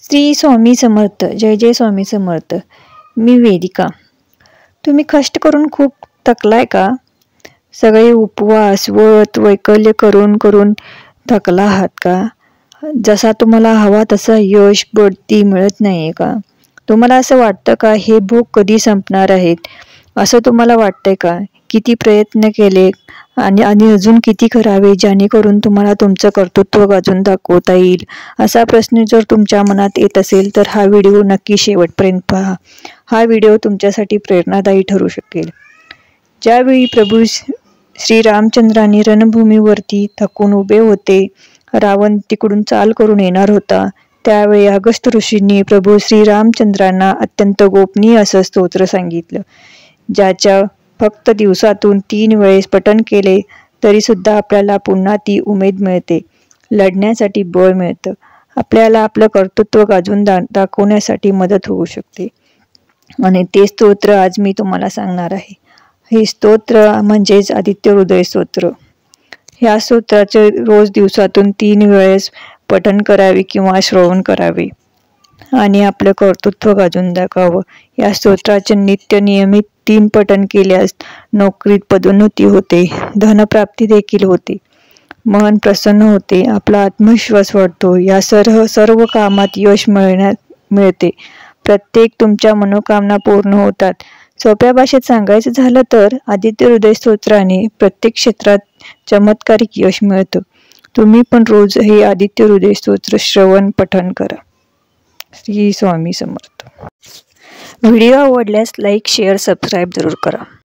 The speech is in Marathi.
श्री स्वामी समर्थ. जय जय स्वामी समर्थ. मी वेदिका. तुम्ही कष्ट करून खूप थकलाय का? सगळे उपवास व्रत वैकल्य करून करून थकला आहात का? जसा तुम्हाला हवा तसा यश बढती मिळत नाहीये का? तुम्हाला असं वाटतं का हे भोग कधी संपणार आहेत असं तुम्हाला वाटतंय का? किती प्रयत्न केले आणि अजून किती करावे जेणेकरून तुम्हाला तुमचं कर्तृत्व गाजून दाखवता येईल असा प्रश्न जर तुमच्या मनात येत असेल तर हा व्हिडिओ नक्की शेवटपर्यंत पहा. हा व्हिडिओ तुमच्यासाठी प्रेरणादायी ठरू शकेल. ज्यावेळी प्रभू श्रीरामचंद्रांनी रणभूमीवरती थकून उभे होते, रावण तिकडून चाल करून येणार होता, त्यावेळी अगस्त्य ऋषींनी प्रभू श्रीरामचंद्रांना अत्यंत गोपनीय असं स्तोत्र सांगितलं, ज्याच्या फक्त दिवसातून 3 वेळेस पठण केले तरी सुद्धा आपल्याला पुन्हा ती उमेद मिळते, लढण्यासाठी बळ मिळतं, आपल्याला आपलं कर्तृत्व गाजून दाखवण्यासाठी मदत होऊ शकते. आणि ते स्तोत्र आज मी तुम्हाला सांगणार आहे. हे स्तोत्र म्हणजेच आदित्य हृदय स्तोत्र. ह्या स्तोत्राचे रोज दिवसातून 3 वेळेस पठण करावे किंवा श्रवण करावे आणि आपलं कर्तृत्व गाजून दाखवावं. या स्तोत्राचे नित्य नियमित 3 पठण केल्यास नोकरीत पदोन्नती होते, धनप्राप्ती देखील होते, मन प्रसन्न होते, आपला आत्मविश्वास वाढतो, या सर्व कामात यश मिळते, प्रत्येक तुमच्या मनोकामना पूर्ण होतात. सोप्या भाषेत सांगायचं झालं तर आदित्य हृदय स्तोत्राने प्रत्येक क्षेत्रात चमत्कारिक यश मिळतं. तुम्ही पण रोज हे आदित्य हृदय स्तोत्र श्रवण पठण करा. श्री स्वामी समर्थ. व्हिडिओ आवडल्यास लाईक शेअर सबस्क्राईब जरूर करा.